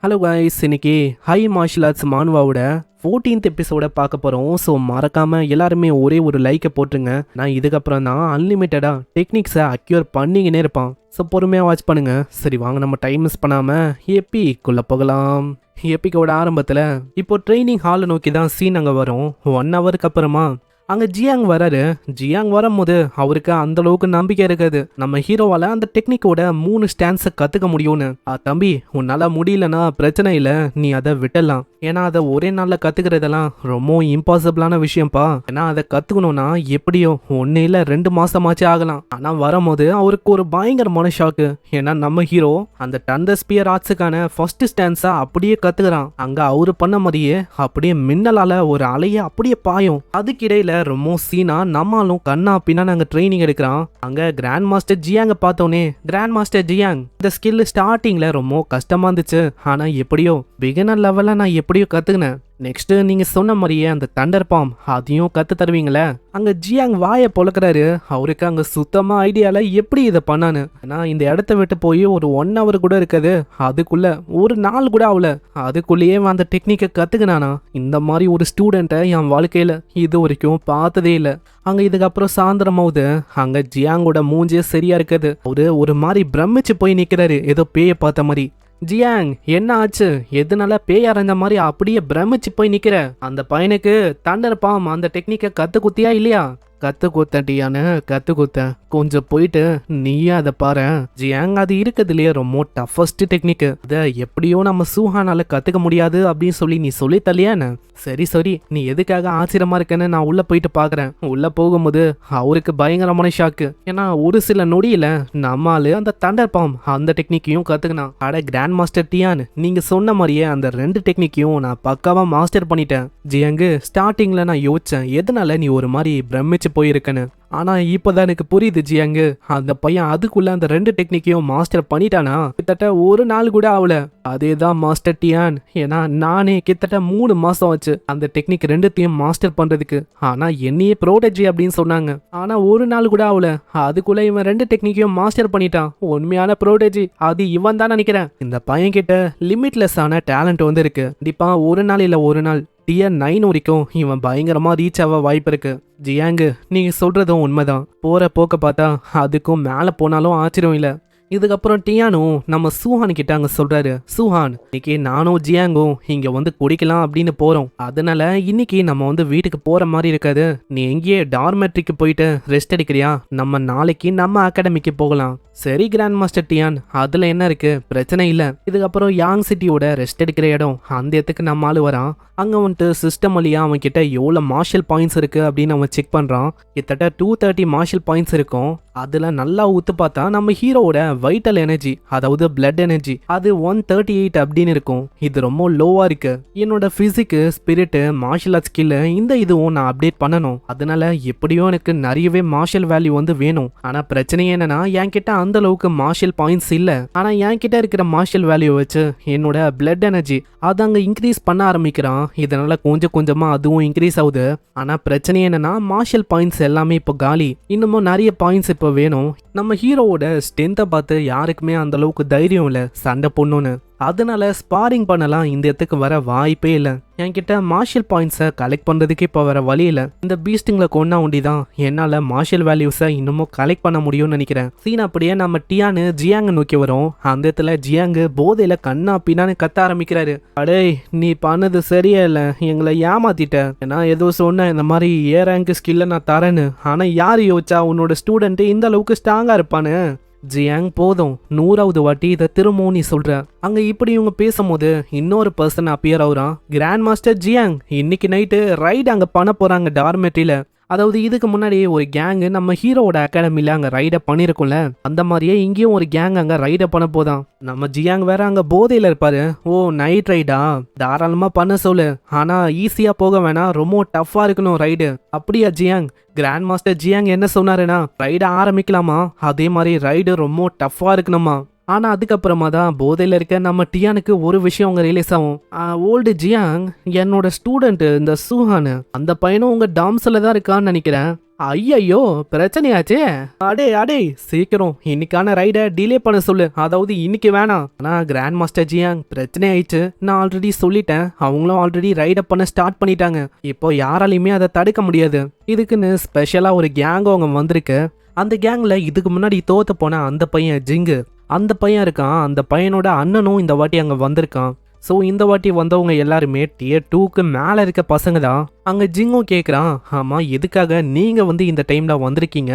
Hello guys, இன்னைக்கு high martial arts மான்வாவோட 14th எபிசோட பார்க்க போகிறோம். ஸோ மறக்காமல் எல்லாருமே ஒரே ஒரு லைக்கை போட்டுருங்க. நான் இதுக்கப்புறம் தான் அன்லிமிட்டடாக டெக்னிக்ஸை அக்யூர் பண்ணிக்கினே இருப்பான். ஸோ பொறுமையாக வாட்ச் பண்ணுங்க. சரி வாங்க, நம்ம டைம் மிஸ் பண்ணாமல் எப்பிக்குள்ளே போகலாம். எப்பிக்கோட ஆரம்பத்தில் இப்போ ட்ரைனிங் ஹாலை நோக்கி தான் சீன் அங்கே வரும். 1 ஹவருக்கு அப்புறமா அங்கே ஜியாங் வராரு. ஜியாங் வரும்போது அவருக்கு அந்த அளவுக்கு நம்பிக்கை இருக்காது. நம்ம ஹீரோவால அந்த டெக்னிக்கோட 3 ஸ்டான்ஸை கற்றுக்க முடியும்னு. தம்பி, உன்னால முடியலன்னா பிரச்சனை இல்லை, நீ அதை விட்டலாம். ஏன்னா அதை ஒரே நாளில் கற்றுக்கிறதெல்லாம் ரொம்ப இம்பாசிபிளான விஷயம்ப்பா. ஏன்னா அதை கற்றுக்கணும்னா எப்படியோ 1 இல்லை 2 மாசமாச்சு ஆகலாம். ஆனால் வரும்போது அவருக்கு ஒரு பயங்கரமான ஷாக்கு. ஏன்னா நம்ம ஹீரோ அந்த டண்டர் ஸ்பியர் ஆர்ட்ஸுக்கான ஃபர்ஸ்ட் ஸ்டான்ஸை அப்படியே கற்றுக்கிறான். அங்கே அவரு பண்ண மாதிரியே அப்படியே மின்னலால ஒரு அலையை அப்படியே பாயும். அதுக்கிடையில ரொம்ப சீனா நம்மளும் கண்ணா பின்னா நாங்க ட்ரைனிங் எடுக்கிறான். அங்க கிராண்ட் மாஸ்டர் ஜியாங்க பார்த்தோன்னே, கிராண்ட் மாஸ்டர் ஜியாங், இந்த ஸ்கில் ஸ்டார்டிங்ல ரொம்ப கஷ்டமா இருந்துச்சு. ஆனா எப்படியோ பிகினர் லெவல்ல நான் எப்படியோ கத்துக்கினேன். நெக்ஸ்ட் நீங்க சொன்ன மாதிரியே அந்த தண்டர் பாம் அதையும் கத்து தருவீங்களே. அங்க ஜியாங் வாயை பொழக்கிறாரு. அவருக்கு அங்க சுத்தமா ஐடியால எப்படி இதை பண்ணான்னு. ஆனா இந்த இடத்த விட்டு போய் ஒரு 1 hour கூட இருக்காது. அதுக்குள்ள ஒரு நாள் கூட ஆகல. அதுக்குள்ளேயே அந்த டெக்னிக்கை கத்துக்கினானா. இந்த மாதிரி ஒரு ஸ்டூடெண்ட்டை என் வாழ்க்கையில இது வரைக்கும் பார்த்ததே இல்லை. அங்க இதுக்கப்புறம் சாயந்தரமாவது அங்க ஜியாங்கோட மூஞ்சே சரியா இருக்காது. அவரு ஒரு மாதிரி பிரமிச்சு போய் நிக்கிறாரு, ஏதோ பேய பார்த்த மாதிரி. ஜியாங், என்ன ஆச்சு? எதனால பேய் அரைஞ்ச மாதிரி அப்படியே பிரமிச்சு போய் நிக்கிற? அந்த பையனுக்கு தண்டர் பாம் அந்த டெக்னிக்கை கத்து குத்தியா இல்லையா? கத்து குத்தட்டியான்னு கத்து குத்த. கொஞ்சம் போயிட்டு நீயே அதை பாரு. ஜியாங், அது இருக்கிறதுலயே ரொம்ப டஃபஸ்ட் டெக்னிக். இதை எப்படியோ நம்ம சூஹானால கத்துக்க முடியாது அப்படின்னு சொல்லி நீ சொல்லி தள்ளியான்னு. சரி சரி, நீ எதுக்காக ஆச்சரியமா இருக்கன்னு நான் உள்ள போயிட்டு பாக்குறேன். உள்ள போகும்போது அவருக்கு பயங்கரமான ஷாக்கு. ஏன்னா ஒரு சில நொடியில நம்மால அந்த தண்டர் பாம் அந்த டெக்னிக்கையும் கத்துக்கினான். அட கிராண்ட் மாஸ்டர் டியான், நீங்க சொன்ன மாதிரியே அந்த 2 டெக்னிக்கையும் நான் பக்காவா மாஸ்டர் பண்ணிட்டேன். ஜியாங்கு, ஸ்டார்டிங்ல நான் யோசிச்சேன் எதனால நீ ஒரு மாதிரி பிரமிச்சு போயிருக்கன்னு. ஆனா இப்பதான் எனக்கு புரியுது ஜியாங்கு, அந்த பையன் அதுக்குள்ள அந்த 2 டெக்னிக்கையும் மாஸ்டர் பண்ணிட்டானா. கிட்டத்தட்ட ஒரு நாள் கூட ஆகல. அதேதான் மாஸ்டர் டியான். ஏன்னா நானே கிட்டத்தட்ட 3 மாசம் ஆச்சு அந்த டெக்னிக் 2த்தையும் மாஸ்டர் பண்றதுக்கு. ஆனா என்னையே ப்ரோடஜி அப்படின்னு சொன்னாங்க. ஆனா ஒரு நாள் கூட ஆகல. அதுக்குள்ள இவன் 2 டெக்னிக்கையும் மாஸ்டர் பண்ணிட்டான். உண்மையான ப்ரோடஜி அது இவன் தான் நினைக்கிறேன். இந்த பையன் கிட்ட லிமிட்லெஸ் ஆன டேலண்ட் வந்து இருக்கு. கண்டிப்பா ஒரு நாள் இல்ல ஒரு நாள் Tier 9 வரைக்கும் இவன் பயங்கரமா ரீச் ஆக வாய்ப்பு இருக்கு. ஜியாங்கு, நீங்க சொல்றதும் உண்மைதான். போற போக்க பார்த்தா அதுக்கும் மேல போனாலும் ஆச்சரியம் இல்ல. இதுக்கப்புறம் டியானும் நம்ம சூஹான் கிட்ட அங்க சொல்றாரு, சூஹான், இன்னைக்கு நானும் ஜியாங்கும் இங்க வந்து குடிக்கலாம் அப்படின்னு போறோம். அதனால இன்னைக்கு நம்ம வந்து வீட்டுக்கு போற மாதிரி இருக்காது. நீ எங்கேயே டார்மெட்ரிக்கு போயிட்டு ரெஸ்ட் எடுக்கிறியா? நம்ம நாளைக்கு நம்ம அகாடமிக்கு போகலாம். சரி கிராண்ட் மாஸ்டர் டியான், அதுல என்ன இருக்கு, பிரச்சனை இல்ல. இதுக்கப்புறம் யாங் சிட்டியோட ரெஸ்ட் எடுக்கிற இடம், அந்த இடத்துக்கு நம்ம ஆளு வரான். அங்க வந்துட்டு சிஸ்டம் வழியா அவன் கிட்ட எவ்வளவு மார்ஷல் பாயிண்ட்ஸ் இருக்கு அப்படின்னு அவன் செக் பண்றான். கிட்டத்தட்ட 230 மார்ஷல் பாயிண்ட்ஸ் இருக்கும். அதுல நல்லா ஊத்து பார்த்தா நம்ம ஹீரோவோட வைட்டல் எனர்ஜி, அதாவது பிளட் எனர்ஜி, அது 138 அப்படின்னு இருக்கும். இது ரொம்ப லோவா இருக்கு. என்னோட பிசிக்கு, ஸ்பிரிட், மார்ஷல் ஆர்ட் ஸ்கில் இந்த இதுவும் நான் அப்டேட் பண்ணணும். அதனால எப்படியோ எனக்கு நிறையவே மார்ஷல் வேல்யூ வந்து வேணும். ஆனா பிரச்சனை என்னன்னா என்கிட்ட அந்த அளவுக்கு மார்ஷல் பாயிண்ட்ஸ் இல்ல. ஆனா என்கிட்ட இருக்கிற மார்ஷல் வேல்யூ வச்சு என்னோட பிளட் எனர்ஜி அதை அங்க இன்க்ரீஸ் பண்ண ஆரம்பிக்கிறான். இதனால கொஞ்சம் கொஞ்சமா அதுவும் இன்க்ரீஸ் ஆகுது. ஆனா பிரச்சனை என்னன்னா மார்ஷல் பாயிண்ட்ஸ் எல்லாமே இப்போ காலி. இன்னமும் நிறைய பாயிண்ட்ஸ் இப்போ வேணும். நம்ம ஹீரோவோட ஸ்ட்ரென்த்தை பார்த்து யாருக்குமே அந்த அளவுக்கு தைரியம் இல்லை சண்டை பொண்ணுன்னு. அதனால ஸ்பாரிங் பண்ணலாம் இந்த இடத்துக்கு வர வாய்ப்பே இல்லை. என்கிட்ட மார்ஷல் பாயிண்ட்ஸை கலெக்ட் பண்றதுக்கு இப்போ வர வழி இல்லை. இந்த பீஸ்டிங்ல கொண்டா ஒண்டிதான் என்னால மார்ஷல் வேல்யூஸை இன்னமும் கலெக்ட் பண்ண முடியும்னு நினைக்கிறேன். சீன் அப்படியே நம்ம டியானு ஜியாங்க நோக்கி வரும். அந்த இடத்துல ஜியாங்கு போதையில கண்ணா பின்னான்னு கத்த ஆரம்பிக்கிறாரு. அடே, நீ பண்ணது சரியா இல்லை, எங்களை ஏமாத்திட்ட. ஏன்னா ஏதோ சொன்ன இந்த மாதிரி ரேங்க் ஸ்கில்ல நான் தரேன்னு. ஆனா யாரு யோசிச்சா உன்னோட ஸ்டூடெண்ட் இந்த அளவுக்கு ஸ்ட்ராங்கா இருப்பான்னு. ஜியாங், போதும் 100வது வாட்டி இதை திரும்பவும் நீ சொல்ற. அங்க இப்படி இவங்க பேசும்போது இன்னொரு பர்சன் அப்பியர் ஆகுறான். கிராண்ட் மாஸ்டர் ஜியாங், இன்னைக்கு நைட்டு ரைடு அங்க பண்ண போறாங்க டார்மெட்ரியில. அதாவது இதுக்கு முன்னாடி ஒரு கேங்கு நம்ம ஹீரோவோட அகாடமில அங்க ரைட பண்ணிருக்கும்ல, அந்த மாதிரியே இங்கேயும் ஒரு கேங் அங்க ரைட பண்ண போதான். நம்ம ஜியாங் வேற அங்க போதையில இருப்பாரு. ஓ, நைட் ரைடா? தாராளமா பண்ண சொல்லு. ஆனா ஈஸியா போக வேணாம், ரொம்ப டஃப்பா இருக்கணும் ரைடு. அப்படியா ஜியாங்? கிராண்ட் மாஸ்டர் ஜியாங் என்ன சொன்னாருன்னா ரைட ஆரம்பிக்கலாமா, அதே மாதிரி ரைடு ரொம்ப டஃப்பா இருக்கணுமா. ஆனா அதுக்கப்புறமா தான் போதையில இருக்க நம்ம டியானுக்கு ஒரு விஷயம் அவங்க ரியலைஸ் ஆகும். ஓல்டு ஜியாங், என்னோட ஸ்டூடெண்ட் இந்த சூஹான், அந்த பையனும் உங்க டாம்ஸ்ல தான் இருக்கான்னு நினைக்கிறேன். ஐயையோ பிரச்சனையாச்சே. அடே அடே சீக்கிரம் இன்னைக்கான ரைடை டிலே பண்ண சொல்லு, அதாவது இன்னைக்கு வேணாம். ஆனா கிராண்ட் மாஸ்டர் ஜியாங் பிரச்சனை ஆயிடுச்சு, நான் ஆல்ரெடி சொல்லிட்டேன். அவங்களும் ஆல்ரெடி ரைடை பண்ண ஸ்டார்ட் பண்ணிட்டாங்க. இப்போ யாராலையுமே அதை தடுக்க முடியாது. இதுக்குன்னு ஸ்பெஷலா ஒரு கேங் அவங்க வந்திருக்கு. அந்த கேங்ல இதுக்கு முன்னாடி தோத்து போன அந்த பையன் ஜிங்கு, அந்த பையன் இருக்கான். அந்த பையனோட அண்ணனும் இந்த வாட்டி அங்க வந்திருக்கான். ஸோ இந்த வாட்டி வந்தவங்க எல்லாருமே டியர் 2க்கு மேலே இருக்க பசங்க தான். அங்கே ஜிங்கும் கேட்குறான், ஆமாம் எதுக்காக நீங்கள் வந்து இந்த டைமில் வந்திருக்கீங்க,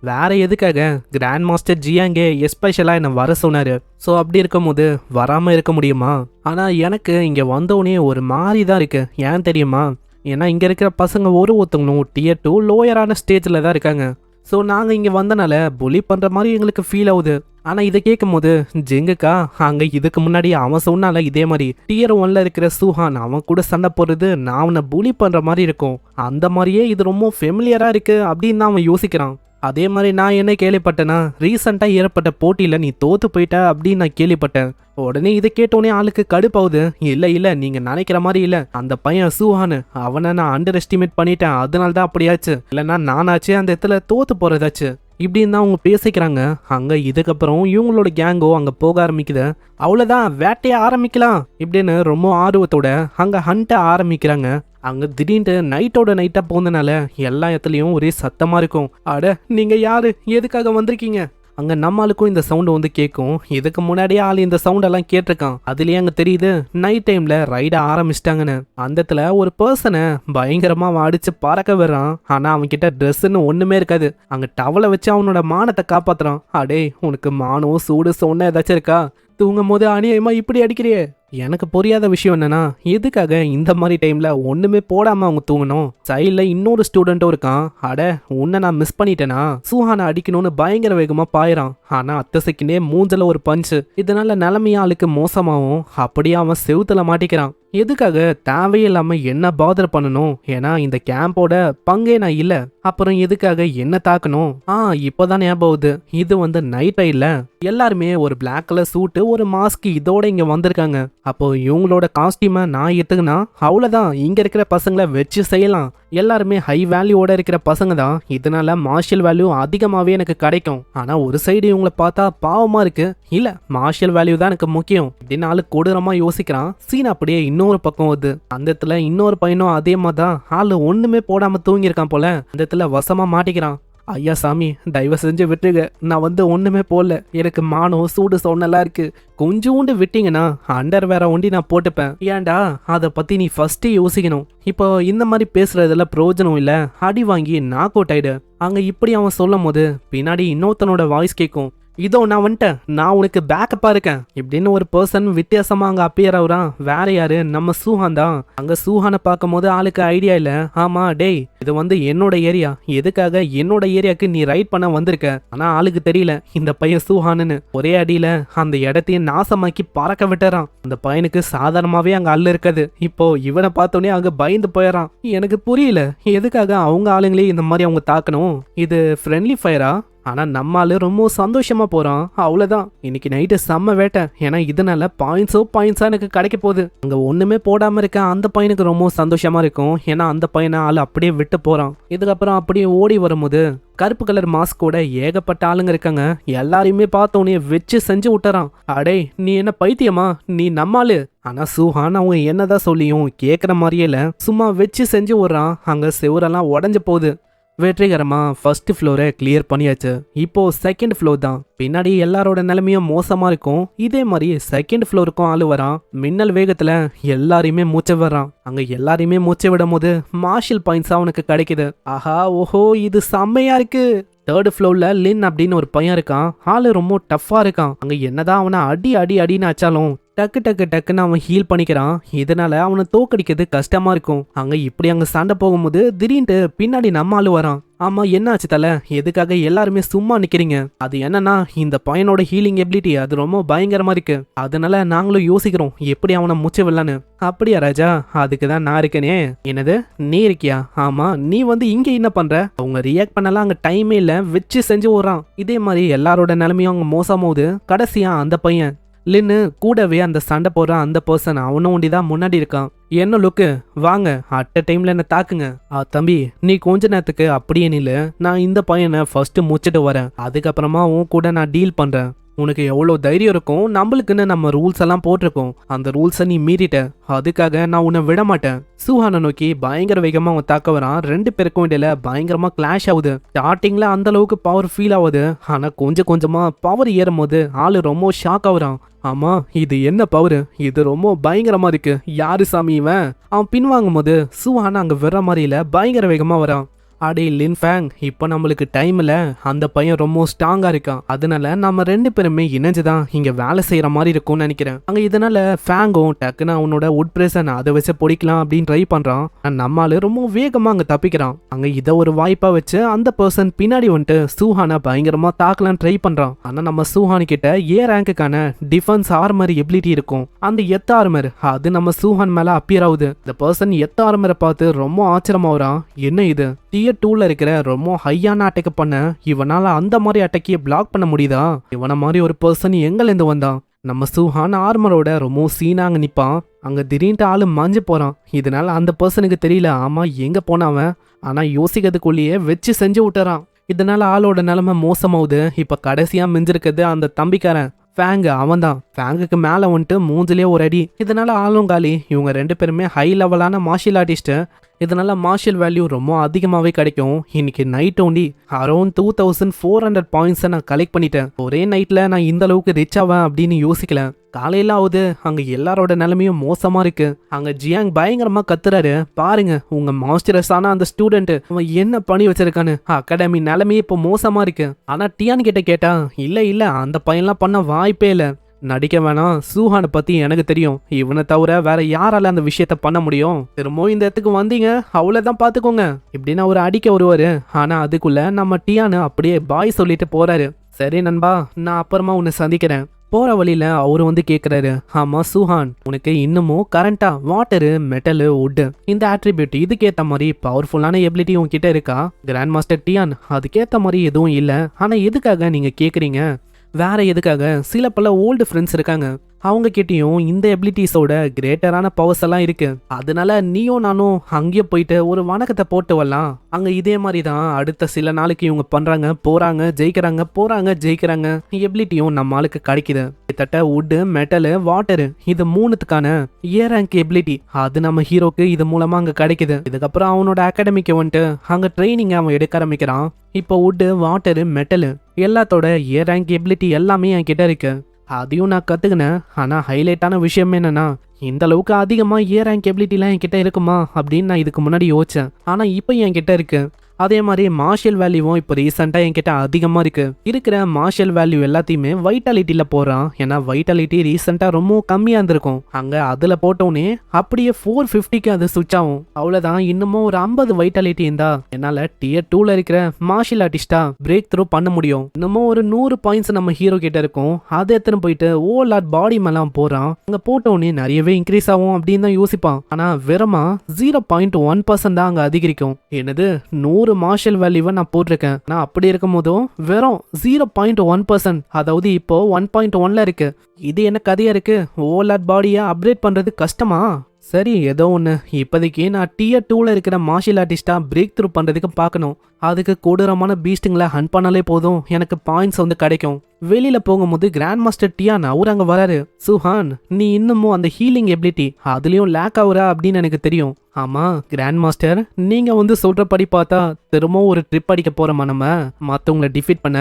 வேற எதுக்காக? கிராண்ட் மாஸ்டர் ஜியாங்கே எஸ்பெஷலாக என்னை வர சொன்னார். ஸோ அப்படி இருக்கும்போது வராமல் இருக்க முடியுமா? ஆனால் எனக்கு இங்கே வந்தோடனே ஒரு மாதிரி தான் இருக்கு. ஏன் தெரியுமா? ஏன்னா இங்கே இருக்கிற பசங்க ஒருத்தவங்களும் டியர் 2 லோயரான ஸ்டேஜில் தான் இருக்காங்க. ஸோ நாங்கள் இங்கே வந்தனால புலி பண்ணுற மாதிரி எங்களுக்கு ஃபீல் ஆகுது. ஆனால் இதை கேட்கும் போது ஜிங்குக்கா அங்கே இதுக்கு முன்னாடி அவன் சொன்னால இதே மாதிரி டியர் 1ல இருக்கிற சூஹான் அவன் கூட சண்டை போடுறது நான் அவனை புலி பண்ணுற மாதிரி இருக்கும், அந்த மாதிரியே இது ரொம்ப ஃபெமிலியராக இருக்கு அப்படின்னு தான் அவன் யோசிக்கிறான். அதே மாதிரி நான் என்ன கேள்விப்பட்டேன்னா ரீசெண்டாக ஏற்பட்ட போட்டியில் நீ தோத்து போயிட்ட அப்படின்னு நான் கேள்விப்பட்டேன். உடனே இதை கேட்டோடனே ஆளுக்கு கடுப்பாகுது. இல்லை நீங்கள் நினைக்கிற மாதிரி இல்லை, அந்த பையன் சூஹானு அவனை நான் அண்டர் எஸ்டிமேட் பண்ணிட்டேன், அதனால தான் அப்படியாச்சு, இல்லைன்னா நானாச்சு அந்த இடத்துல தோத்து போகிறதாச்சு இப்படின்னு தான் அவங்க பேசிக்கிறாங்க. அங்கே இதுக்கப்புறம் இவங்களோட கேங்கோ அங்கே போக ஆரம்பிக்குது. அவ்வளோதான் வேட்டையை ஆரம்பிக்கலாம் இப்படின்னு ரொம்ப ஆர்வத்தோட அங்கே ஹண்ட்டை ஆரம்பிக்கிறாங்க. அங்கே திடீர்னு நைட்டோட நைட்டாக போனதுனால எல்லா இடத்துலையும் ஒரே சத்தமாக இருக்கும். அட நீங்கள் யாரு, எதுக்காக வந்திருக்கீங்க? அங்கே நம்மளுக்கும் இந்த சவுண்டு வந்து கேட்கும். இதுக்கு முன்னாடியே ஆள் இந்த சவுண்டெல்லாம் கேட்டிருக்கான். அதுலேயே அங்கே தெரியுது நைட் டைமில் ரைடை ஆரம்பிச்சிட்டாங்கன்னு. அந்த இடத்துல ஒரு பர்சனை பயங்கரமாக அடித்து பறக்க விடுறான். ஆனால் அவன்கிட்ட ட்ரெஸ்ஸுன்னு ஒன்றுமே இருக்காது. அங்கே டவலை வச்சு அவனோட மானத்தை காப்பாற்றுறான். அடே உனக்கு மானம் சூடு சொன்ன ஏதாச்சும் இருக்கா? தூங்கும் போது அநியாயமா இப்படி அடிக்கிறியே. எனக்கு புரியாத விஷயம் என்னன்னா எதுக்காக இந்த மாதிரி டைம்ல ஒண்ணுமே போடாம அவங்க தூங்கணும்? சைட்ல இன்னொரு ஸ்டூடெண்ட்டும் இருக்கான். அட உன்னை நான் மிஸ் பண்ணிட்டேனா? சூஹானை அடிக்கணும்னு பயங்கர வேகமா பாயிறான். ஆனா அத்த செகண்டே மூஞ்சல ஒரு பஞ்சு. இதனால நிலைமையா ஆளுக்கு மோசமாவும் அப்படியே அவன் செவுத்துல மாட்டிக்கிறான். எதுக்காக தேவையில்லாம என்ன பாதர் பண்ணணும்? ஏன்னா இந்த கேம்போட பங்கே நான் இல்ல. அப்புறம் எதுக்காக என்ன தாக்கணும்? இப்பதான் ஞாபகம். இது வந்து நைட் இல்ல, எல்லாருமே ஒரு பிளாக் கலர் சூட்டு ஒரு மாஸ்க் இதோட இங்க வந்திருக்காங்க. அப்போ இவங்களோட காஸ்டியூமை நான் எடுத்துக்கினா அவ்வளவுதான், இங்க இருக்கிற பசங்களை வச்சு செய்யலாம். எல்லாருமே ஹை வேல்யூவோட இருக்கிற பசங்க தான், இதனால மார்ஷியல் வேல்யூ அதிகமாவே எனக்கு கிடைக்கும். ஆனா ஒரு சைடு இவங்களை பார்த்தா பாவமா இருக்கு. இல்ல மார்ஷியல் வேல்யூ தான் எனக்கு முக்கியம் அப்படின்னு ஆளு கொடூரமா யோசிக்கிறான். சீன் அப்படியே இன்னொரு பக்கம் வருது. அந்த இடத்துல இன்னொரு பையனும் அதே மாதிரி தான் ஆளு ஒண்ணுமே போடாம தூங்கியிருக்கான் போல. அந்த இடத்துல வசமா மாட்டிக்கிறான். ஐயா சாமி தயவு செஞ்சு விட்டுருங்க, நான் வந்து ஒண்ணுமே போடல, எனக்கு மானம் சூடு சொன்னெல்லாம் இருக்கு, கொஞ்சோண்டு விட்டீங்கன்னா அண்டர் வேற ஒண்டி நான் போட்டுப்பேன். ஏன்டா அதை பத்தி நீ ஃபர்ஸ்ட் யோசிக்கணும். இப்போ இந்த மாதிரி பேசுறதுல பிரயோஜனம் இல்ல, அடி வாங்கி நாக் அவுட் ஆயிடு. அங்க இப்படி அவன் சொல்லும் போது பின்னாடி இன்னொருத்தனோட வாய்ஸ் கேட்கும். இதோ நான் வந்துட்டேன், நான் உனக்கு பேக்கப்பா இருக்கேன் இப்படின்னு ஒரு பர்சன் வித்தியாசமா அங்க அப்பியர் ஆகுறான். வேற யாரு? நம்ம சூஹான் தான். அங்க சூஹானை பார்க்கும் போது ஆளுக்கு ஐடியா இல்ல. ஆமா டேய் இது வந்து என்னோட ஏரியா, எதுக்காக என்னோட ஏரியாக்கு நீ ரைட் பண்ண வந்திருக்க? ஆனா ஆளுக்கு தெரியல இந்த பையன் சூஹான்னு. ஒரே அடியில அந்த இடத்தையும் நாசமாக்கி பறக்க விட்டுறான். அந்த பையனுக்கு சாதாரணமாவே அங்க அல்ல இருக்காது. இப்போ இவனை பார்த்தோன்னே அங்க பயந்து போயிடறான். எனக்கு புரியல எதுக்காக அவங்க ஆளுங்களே இந்த மாதிரி அவங்க தாக்கணும். இது ஃப்ரெண்ட்லி ஃபயரா? ஆனா நம்மால ரொம்ப சந்தோஷமா போறான். அவ்வளவுதான், இன்னைக்கு நைட்டு செம்ம வேட்டை. ஏன்னா இதனால பாயிண்ட்ஸா எனக்கு கிடைக்க போகுது. அங்க ஒண்ணுமே போடாம இருக்க அந்த பையனுக்கு ரொம்ப சந்தோஷமா இருக்கும். ஏன்னா அந்த பையனை ஆள் அப்படியே விட்டு போறான். இதுக்கப்புறம் அப்படியே ஓடி வரும்போது கருப்பு கலர் மாஸ்கோட ஏகப்பட்ட ஆளுங்க இருக்காங்க. எல்லாரையுமே பார்த்தோன்னே வச்சு செஞ்சு விட்டுறான். அடே நீ என்ன பைத்தியமா? நீ நம்மாளு. ஆனா சூஹான் அவங்க என்னதான் சொல்லியும் கேட்குற மாதிரியே இல்ல, சும்மா வச்சு செஞ்சு விடுறான். அங்க செவரெல்லாம் உடஞ்சு போகுது. வெற்றிகரமா ஃபர்ஸ்ட் ஃப்ளோரை கிளியர் பண்ணியாச்சு. இப்போ செகண்ட் ஃப்ளோர் தான். பின்னாடி எல்லாரோட நிலைமையும் மோசமா இருக்கும். இதே மாதிரி செகண்ட் ஃப்ளோருக்கும் ஆளு வரான். மின்னல் வேகத்துல எல்லாரையுமே மூச்சை விடுறான். அங்க எல்லாரையுமே மூச்சை விடும் போது மார்ஷியல் பாயிண்ட்ஸ் அவனுக்கு கிடைக்குது. ஆஹா ஓஹோ இது செம்மையா இருக்கு. தேர்ட் ஃப்ளோர்ல லின் அப்படின்னு ஒரு பையன் இருக்கான். ஆளு ரொம்ப டஃப்பா இருக்கான். அங்க என்னதான் அவனை அடின்னு ஆச்சாலும் டக்குன்னு அவன் ஹீல் பண்ணிக்கிறான். இதனால அவனை தோக்கடிக்கிறது கஷ்டமா இருக்கும். அங்க சண்டை போகும்போது திடீர்னு பின்னாடி நம்ம ஆளு வரான். ஆமா என்னாச்சு தல, எதுக்காக எல்லாருமே சும்மா நிக்கிறீங்க? அது என்னன்னா இந்த பையனோட ஹீலிங் எபிலிட்டி அது ரொம்ப பயங்கரமா இருக்கு. அதனால நாங்களும் யோசிக்கிறோம் எப்படி அவனை முச்ச விடலான்னு. அப்படியா ராஜா? அதுக்குதான் நான் இருக்கனே. என்னது நீ இருக்கியா? ஆமா நீ வந்து இங்க என்ன பண்ற? அவங்க ரியாக்ட் பண்ணலாம் அங்க டைமே இல்ல, வச்சு செஞ்சு விடுறான். இதே மாதிரி எல்லாரோட நிலைமையும் அங்க மோசமாவுது. கடைசியா அந்த பையன் லின்னு கூடவே அந்த சண்டை போடுற அந்த பர்சன் அவனும் ஒண்டிதான் முன்னாடி இருக்கான். என்ன லுக்கு, வாங்க அட் டைம்ல என்ன தாக்குங்க. தம்பி நீ கொஞ்ச நேரத்துக்கு அப்படியே நில்லு, நான் இந்த பையனை ஃபர்ஸ்ட் முடிச்சிட்டு வரேன், அதுக்கப்புறமா உன் கூட நான் டீல் பண்றேன். உனக்கு எவ்வளோ தைரியம் இருக்கும், நம்மளுக்குன்னு நம்ம ரூல்ஸ் எல்லாம் போட்டிருக்கோம், அந்த ரூல்ஸை நீ மீறிட்ட, அதுக்காக நான் உன்னை விட மாட்டேன். சூஹானை நோக்கி பயங்கர வேகமா அவன் தாக்க வரான். ரெண்டு பேருக்கும் இடையில பயங்கரமா கிளாஷ் ஆகுது. ஸ்டார்டிங்ல அந்த அளவுக்கு பவர் ஃபீல் ஆகுது, ஆனா கொஞ்சம் கொஞ்சமா பவர் ஏறும் போது ஆளு ரொம்ப ஷாக் ஆகுறான். ஆமா இது என்ன பவர், இது ரொம்ப பயங்கரமா இருக்கு, யாரு சாமி இவன்? அவன் பின்வாங்கும் போது சூஹான் அங்க வர்ற மாதிரில பயங்கர வேகமா வரான். அடே லின்ஃபேங், இப்போ நம்மளுக்கு டைம் இல்ல, அந்த பையன் ரொம்ப ஸ்ட்ராங்கா இருக்கான், அதனால நம்ம ரெண்டு பேருமே இணைஞ்சுதான் இங்க வேலை செய்யற மாதிரி இருக்கும்னு நினைக்கிறேன். அங்க இதனால ஃபேங்கும் டக்குன்னு அவனோட உட் பிரேசன் அதை வச்சு பொடிக்கலாம் அப்படின்னு ட்ரை பண்றான். நம்மால ரொம்ப வேகமா அங்க தப்பிக்கிறான். அங்க இதை ஒரு வாய்ப்பா வச்சு அந்த பர்சன் பின்னாடி வந்துட்டு சூஹானை பயங்கரமா தாக்கலாம் ட்ரை பண்றான். ஆனா நம்ம சூஹான் கிட்ட ஏ ரேங்குக்கான டிஃபென்ஸ் ஆர்மர் எபிலிட்டி இருக்கும். அந்த எத்த ஆர்மர் அது நம்ம சூஹான் மேல அப்பியர் ஆகுது. இந்த பர்சன் எத்த ஆர்மரை பார்த்து ரொம்ப ஆச்சரியமாகறான். என்ன இது, டியர் 2ல இருக்கிற ரொம்ப ஹையான அட்டாக் பண்ண இவனால அந்த மாதிரி அட்டாக்கியை பிளாக் பண்ண முடியுதா? இவனை மாதிரி ஒரு பர்சன் எங்கலேருந்து வந்தான்? நம்ம சூஹான் ஆர்மரோட ரொம்ப சீனாங்க நிப்பான். அங்க திடீர்னு ஆளு மாஞ்சு போறான். இதனால அந்த பர்சனுக்கு தெரியல ஆமா எங்க போனவன், ஆனா யோசிக்கிறதுக்குள்ளேயே வச்சு செஞ்சு விட்டுறான். இதனால ஆளோட நிலைமை மோசமாகுது. இப்ப கடைசியா மிஞ்சிருக்கிறது அந்த தம்பிக்காரன் ஃபேங்கு. அவன் தான் ஃபேங்குக்கு மேல வந்துட்டு மூஞ்சிலே ஒரு அடி. இதனால ஆளும் காலி. இவங்க ரெண்டு பேருமே ஹை லெவலான மார்ஷியல் ஆர்டிஸ்ட், இதனால மார்ஷியல் வேல்யூ ரொம்ப அதிகமாகவே கிடைக்கும். இன்னைக்கு நைட் ஒண்டி அரௌண்ட் 2400 பாயிண்ட்ஸை நான் கலெக்ட் பண்ணிட்டேன். ஒரே நைட்ல நான் இந்த அளவுக்கு ரிச் ஆவேன் அப்படின்னு யோசிக்கல. காலையில ஆகுது, அங்க எல்லாரோட நிலைமையும் மோசமா இருக்கு. அங்க ஜியாங் பயங்கரமா கத்துறாரு. பாருங்க உங்க மாஸ்டர்ஸ் ஆன அந்த ஸ்டூடெண்ட் அவன் என்ன பண்ணி வச்சிருக்கான்னு. அகாடமி நிலைமையே இப்போ மோசமா இருக்கு. ஆனா டியான் கிட்ட கேட்டா இல்ல அந்த பையன்லாம் பண்ண வாய்ப்பே இல்ல, நடிக்க வேணாம், சூஹானை பத்தி எனக்கு தெரியும், இவனை தவிர வேற யாரால அந்த விஷயத்த பண்ண முடியும், திரும்பவும் இந்த இடத்துக்கு வந்தீங்க அவ்வளவுதான் பாத்துக்கோங்க இப்படின்னு அவர் அடிக்க வருவாரு. ஆனா அதுக்குள்ள நம்ம டியானு அப்படியே பாய் சொல்லிட்டு போறாரு. சரி நண்பா, நான் அப்புறமா உன்னை சந்திக்கிறேன். போற வழியில அவரு வந்து கேக்குறாரு, ஆமா சூஹான் உனக்கு இன்னமும் கரண்டா வாட்டரு மெட்டலு வுட் இந்த ஆட்ரிபியூட் இதுக்கேத்த மாதிரி பவர்ஃபுல்லான எபிலிட்டி உங்ககிட்ட இருக்கா? கிராண்ட் மாஸ்டர் டியான் அதுக்கேத்த மாதிரி எதுவும் இல்ல, ஆனா எதுக்காக நீங்க கேக்குறீங்க? வேற எதுக்காக? சில பல ஓல்டு ஃப்ரெண்ட்ஸ் இருக்காங்க, அவங்க கிட்டயும் இந்த எபிலிட்டிஸோட கிரேட்டரான பவர்ஸ் எல்லாம் இருக்கு, அதனால நீயும் நானும் அங்கேயே போயிட்டு ஒரு வணக்கத்தை போட்டு வரலாம். அங்க இதே மாதிரி தான் அடுத்த சில நாளைக்கு இவங்க பண்றாங்க, போறாங்க ஜெயிக்கிறாங்க, போறாங்க ஜெயிக்கிறாங்க. எபிலிட்டியும் நம்ம ஆளுக்கு கிடைக்குது. கிட்டத்தட்ட வுட் மெட்டலு வாட்டரு இது மூணுத்துக்கான ஏ ரேங்க் எபிலிட்டி அது நம்ம ஹீரோக்கு இது மூலமா அங்க கிடைக்குது. இதுக்கப்புறம் அவனோட அகாடமிக்கு வந்துட்டு அங்க ட்ரைனிங் அவன் எடுக்க ஆரம்பிக்கிறான். இப்போ வுட் வாட்டரு மெட்டலு எல்லாத்தோட ஏ ரேங்க் எபிலிட்டி எல்லாமே என் கிட்ட இருக்கு, அதையும் நான் கத்துக்கினேன். ஆனா ஹைலைட்டான விஷயம் என்னன்னா இந்த அளவுக்கு அதிகமா ஏ ரேங்க் எபிலிட்டிலாம் என்கிட்ட இருக்குமா அப்படின்னு நான் இதுக்கு முன்னாடி யோசிச்சேன். ஆனா இப்போ என்கிட்ட இருக்கு. அதே மாதிரி மார்ஷியல் வேல்யூவும் இப்போ ரீசெண்டாக என்கிட்ட அதிகமாக இருக்கு. இருக்கிற மார்ஷியல் வேல்யூ எல்லாத்தையுமே வைட்டாலிட்டியில் போடுறான். ஏன்னா வைட்டாலிட்டி ரீசெண்டாக ரொம்ப கம்மியாக இருந்திருக்கும். அங்கே அதில் போட்டோன்னே அப்படியே 450க்கு அது சுவிட்ச் ஆகும். அவ்வளோதான், இன்னமும் ஒரு 50 வைட்டாலிட்டி இருந்தா என்னால் டியர் 2ல இருக்கிற மார்ஷியல் ஆர்டிஸ்டா பிரேக் த்ரூ பண்ண முடியும். இன்னமும் ஒரு 100 பாயிண்ட்ஸ் நம்ம ஹீரோ கிட்ட இருக்கும். அதை எடுத்துன்னு போயிட்டு ஓலாட் பாடி மேலாம் போறான். அங்கே போட்டோன்னே நிறையவே இன்க்ரீஸ் ஆகும் அப்படின்னு தான் யோசிப்பான். ஆனால் வெறுமா 0.1% தான் அங்கே அதிகரிக்கும். என்னது 100 மார்ஷியல் வேல்யூவை நான் போட்டிருக்கேன், நான் அப்படி இருக்கும் போதும் வெறும் 0.1%, அதாவது இப்போ 1.1ல இருக்கு. இது என்ன கதையா இருக்கு? ஓலாட் பாடியை அப்கிரேட் பண்றது கஷ்டமா? சரி ஏதோ ஒன்று, இப்போதைக்கு நான் டியர் 2ல இருக்கிற மார்ஷியல் ஆர்டிஸ்டா பிரேக் த்ரூ பண்ணுறதுக்கு பார்க்கணும். அதுக்கு கொடூரமான பீஸ்ட்டுங்களை ஹண்ட் பண்ணாலே போதும், எனக்கு பாயிண்ட்ஸ் வந்து கிடைக்கும். வெளியில போகும்போது கிராண்ட் மாஸ்டர் டியான் அவர் அங்கே வராரு. சூஹான் நீ இன்னமும் அந்த ஹீலிங் எபிலிட்டி அதுலேயும் லேக் ஆகுறா அப்படின்னு எனக்கு தெரியும். ஆமாம் கிராண்ட் மாஸ்டர், நீங்கள் வந்து சொல்கிறபடி பார்த்தா திரும்பவும் ஒரு ட்ரிப் அடிக்க போகிறோமா நம்ம மற்றவங்களை டிஃபீட் பண்ண?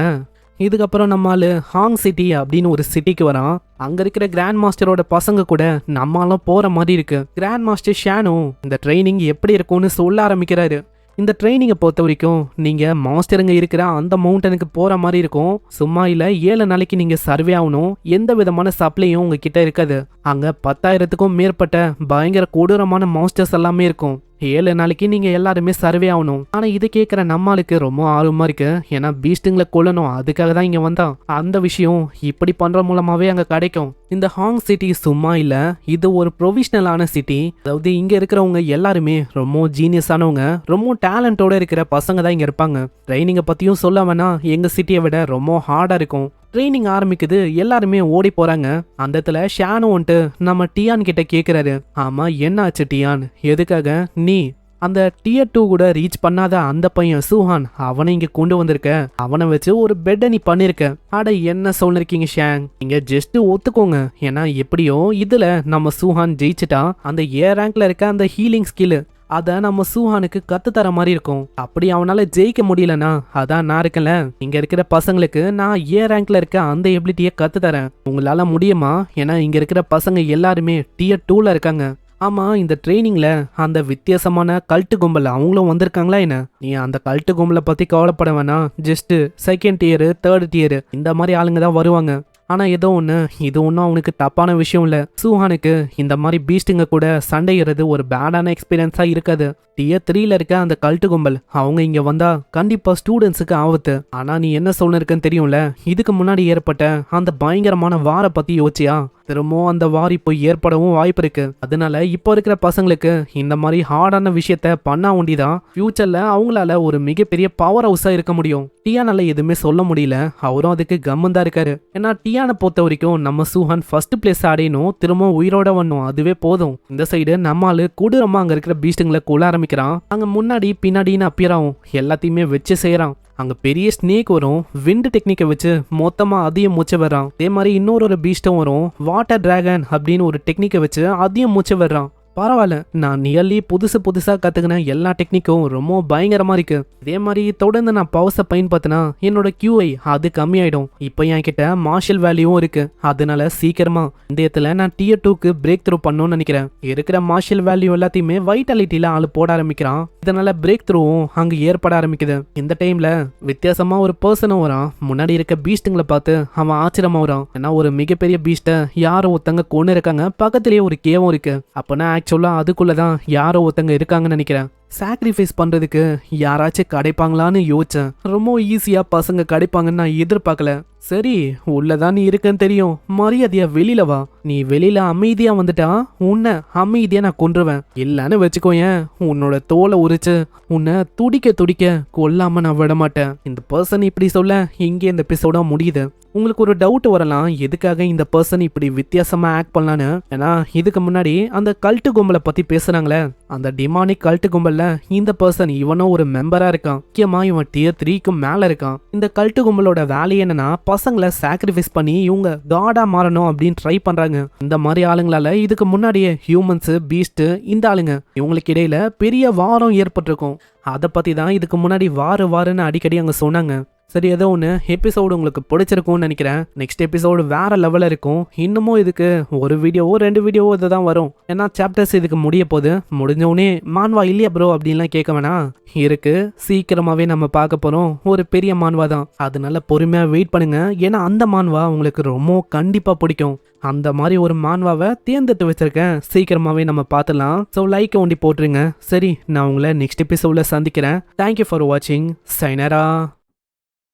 இதுக்கப்புறம் நம்மால் ஹாங் சிட்டி அப்படின்னு ஒரு சிட்டிக்கு வரான். அங்க இருக்கிற கிராண்ட் மாஸ்டரோட பசங்க கூட நம்மளும் போற மாதிரி இருக்கு. கிராண்ட் மாஸ்டர் ஷானோ இந்த ட்ரைனிங் எப்படி இருக்கும்னு சொல்ல ஆரம்பிக்கிறாரு. இந்த ட்ரைனிங்கை பொறுத்த வரைக்கும் நீங்க மாஸ்டருங்க இருக்கிற அந்த மவுண்டனுக்கு போற மாதிரி இருக்கும். சும்மா இல்ல 7 நாளைக்கு நீங்க சர்வே ஆகணும். எந்த விதமான சப்ளையும் உங்ககிட்ட இருக்காது. அங்க 10,000க்கும் மேற்பட்ட பயங்கர கொடூரமான மாஸ்டர்ஸ் எல்லாமே இருக்கும். 7 நாளைக்கு நீங்க எல்லாருமே சர்வே ஆகணும். ஆனா இது கேட்கிற நம்மளுக்கு ரொம்ப ஆர்வமா இருக்கு. ஏன்னா பீஸ்டுங்களை கொல்லணும், அதுக்காக தான் இங்க வந்தான். அந்த விஷயம் இப்படி பண்ற மூலமாவே அங்க கிடைக்கும். இந்த ஹாங் சிட்டி சும்மா இல்ல, இது ஒரு ப்ரொவிஷனலான சிட்டி. அதாவது இங்க இருக்கிறவங்க எல்லாருமே ரொம்ப ஜீனியஸ் ஆனவங்க, ரொம்ப டேலண்டோட இருக்கிற பசங்க தான் இங்க இருப்பாங்க. ட்ரைனிங்கை பத்தியும் சொல்ல வேணா, எங்க சிட்டியை விட ரொம்ப ஹார்டா இருக்கும். ட்ரைனிங் ஆரம்பிக்குது, எல்லாருமே ஓடி போறாங்க. அந்த இடத்துல ஷானு வந்துட்டு நம்ம டியான் கிட்ட கேக்குறாரு, ஆமா என்ன ஆச்சு டியான், எதுக்காக நீ அந்த டியர் 2 கூட ரீச் பண்ணாத அந்த பையன் சூஹான் அவனை இங்க கொண்டு வந்திருக்க, அவனை வச்சு ஒரு பெட்டை நீ பண்ணிருக்க. அட என்ன சொல்லிருக்கீங்க ஷாங், நீங்க ஜஸ்ட் ஒத்துக்கோங்க. ஏன்னா எப்படியோ இதுல நம்ம சூஹான் ஜெயிச்சுட்டா அந்த ஏ ரேங்க்ல இருக்க அந்த ஹீலிங் ஸ்கில் அத நம்ம சூஹானுக்கு கத்து தர மாதிரி இருக்கும். அப்படி அவனால ஜெயிக்க முடியலனா அதான் நான் இருக்கல, இங்க இருக்கிற பசங்களுக்கு நான் ஏ ரேங்க்ல இருக்க அந்த எபிலிட்டியை கத்து தரேன். உங்களால முடியுமா? ஏன்னா இங்க இருக்கிற பசங்க எல்லாருமே டியர் 2ல இருக்காங்க. ஆமா, இந்த ட்ரைனிங்ல அந்த வித்தியாசமான கல்ட்டு கும்பல் அவங்களும் வந்திருக்காங்களா என்ன? நீ அந்த கல்ட்டு கும்பலை பத்தி கவலைப்பட வேணாம். Just second dear, third dear இந்த மாதிரி ஆளுங்க தான் வருவாங்க. ஆனா ஏதோ ஒண்ணு, இது ஒன்றும் அவனுக்கு தப்பான விஷயம் இல்ல. சூஹானுக்கு இந்த மாதிரி பீஸ்டுங்க கூட சண்டையிறது ஒரு பேடான எக்ஸ்பீரியன்ஸா இருக்காது. டியர் 3ல இருக்க அந்த கல்ட்டு கும்பல் அவங்க இங்க வந்தா கண்டிப்பா ஸ்டூடெண்ட்ஸுக்கு ஆபத்து. ஆனா நீ என்ன சொல்லிருக்கன்னு தெரியும்ல, இதுக்கு முன்னாடி ஏற்பட்ட அந்த பயங்கரமான வார பத்தி யோசிச்சியா? திரும்பவும் அந்த வார் இப்போ ஏற்படவும் வாய்ப்பு இருக்கு. அதனால இப்போ இருக்கிற பசங்களுக்கு இந்த மாதிரி ஹார்டான விஷயத்த பண்ணா ஒண்டிதான் ஃபியூச்சர்ல அவங்களால ஒரு மிகப்பெரிய பவர் ஹவுஸா இருக்க முடியும். டியானால எதுவுமே சொல்ல முடியல, அவரும் அதுக்கு கம்மன் தான் இருக்காரு. ஏன்னா டியானை பொறுத்த வரைக்கும் நம்ம சூஹான் ஃபர்ஸ்ட் பிளேஸ் அடையணும், திரும்பவும் உயிரோட வரணும், அதுவே போதும். இந்த சைடு நம்மால கொடூரமா அங்க இருக்கிற பீஸ்டுங்களை கொள்ள ஆரம்பிக்கிறான். அங்க முன்னாடி பின்னாடின்னு அப்பியர் ஆகும், எல்லாத்தையுமே வச்சு செய்யறான். அங்க பெரிய ஸ்னேக் வரும், விண்ட் டெக்னிக்கை வச்சு மொத்தமா அதையும் மூச்சு வர்றான். அதே மாதிரி இன்னொரு பீஸ்டும் வரும், வாட்டர் டிராகன் அப்படின்னு ஒரு டெக்னிக்கை வச்சு அதையும் மூச்சு வர்றான். பரவாயில்ல, நான் நியர்லி புதுசா கத்துக்கின எல்லா டெக்னிக்கும் ரொம்ப பயங்கரமா இருக்கு. இதே மாதிரி தொடர்ந்து நான் பவர்ஸை பயன்படுத்தினா என்னோட QI அது கம்மியாயிடும். இப்போ என் கிட்ட மார்ஷல் வேல்யூவும் இருக்கு. அதனால சீக்கிரமா இந்த இடத்துல நான் டியர் 2க்கு பிரேக் த்ரூ பண்ணணும்னு நினைக்கிறேன். இருக்கிற மார்ஷல் வேல்யூ எல்லாத்தையுமே வைட்டாலிட்டியில ஆளு போட ஆரம்பிக்கிறான். இதனால பிரேக் த்ரூவும் அங்க ஏற்பட ஆரம்பிக்குது. இந்த டைம்ல வித்தியாசமா ஒரு பர்சனும் வரான். முன்னாடி இருக்க பீஸ்டுங்களை பார்த்து அவன் ஆச்சரியமா வரான். ஏன்னா ஒரு மிகப்பெரிய பீஸ்ட யாரோ ஒருத்தங்க கொண்டு இருக்காங்க, பக்கத்திலேயே ஒரு கேவும் இருக்கு. அப்பனா ஆக்சுவலா அதுக்குள்ளதான் யாரோ ஒருத்தங்க இருக்காங்கன்னு நினைக்கிறேன். சாக்ரிஃபைஸ் பண்றதுக்கு யாராச்சும் கிடைப்பாங்களான்னு யோசிச்சேன். ரொம்ப ஈஸியா பசங்க கிடைப்பாங்கன்னு நான் எதிர்பார்க்கல. சரி, உள்ளதான் நீ இருக்குன்னு தெரியும், மரியாதையா வெளியில வா. நீ வெளியில அமைதியா வந்துட்டா உன்னை அமைதியா நான் கொன்றுவேன். இல்லன்னு வச்சுக்கோயேன், உன்னோட தோலை உரிச்சு உன்னை துடிக்க கொல்லாம நான் விட மாட்டேன். இந்த பர்சன் இப்படி சொல்ல இங்கே இந்த எபிசோட முடியுது. உங்களுக்கு ஒரு டவுட் வரலாம், எதுக்காக இந்த பர்சன் இப்படி வித்தியாசமா ஆக்ட் பண்ணலான்னு. ஏன்னா இதுக்கு முன்னாடி அந்த கல்ட்டு கும்பலை பத்தி பேசுறாங்களே, அந்த டிமானிக் கல்ட்டு கும்பல்ல இந்த பர்சன் இவனும் ஒரு மெம்பரா இருக்கான். முக்கியமா இவன் டியர் 3க்கு மேல இருக்கான். இந்த கல்ட்டு கும்பலோட வேலை என்னன்னா பசங்களை சாக்ரிஃபைஸ் பண்ணி இவங்க காடா மாறணும் அப்படின்னு ட்ரை பண்றாங்க. இந்த மாதிரி ஆளுங்களால இதுக்கு முன்னாடியே ஹியூமன்ஸ், பீஸ்ட் இந்த ஆளுங்க இவங்களுக்கு இடையில பெரிய வாரம் ஏற்பட்டிருக்கும். அதை பத்தி தான் இதுக்கு முன்னாடி வாருன்னு அடிக்கடி அங்க சொன்னாங்க. சரி, ஏதோ ஒன்று எபிசோடு உங்களுக்கு பிடிச்சிருக்கும்னு நினைக்கிறேன். நெக்ஸ்ட் எபிசோடு வேற லெவலில் இருக்கும். இன்னமும் இதுக்கு ஒரு வீடியோவோ 2 வீடியோவோ இதுதான் வரும். ஏன்னா சாப்டர்ஸ் இதுக்கு முடிய போது முடிஞ்சவுடனே மான்வா இல்லையா ப்ரோ அப்படின்லாம் கேட்க வேணாம். இருக்கு, சீக்கிரமாவே நம்ம பார்க்க போறோம். ஒரு பெரிய மான்வா தான், அதனால பொறுமையா வெயிட் பண்ணுங்க. ஏன்னா அந்த மான்வா உங்களுக்கு ரொம்ப கண்டிப்பா பிடிக்கும். அந்த மாதிரி ஒரு மான்வாவை தேர்ந்தெடுத்து வச்சிருக்கேன். சீக்கிரமாவே நம்ம பார்த்துலாம். ஸோ லைக் ஒண்டி போட்டுருங்க. சரி, நான் உங்களை நெக்ஸ்ட் எபிசோட்ல சந்திக்கிறேன். தேங்க்யூ ஃபார் வாட்சிங். சைனரா.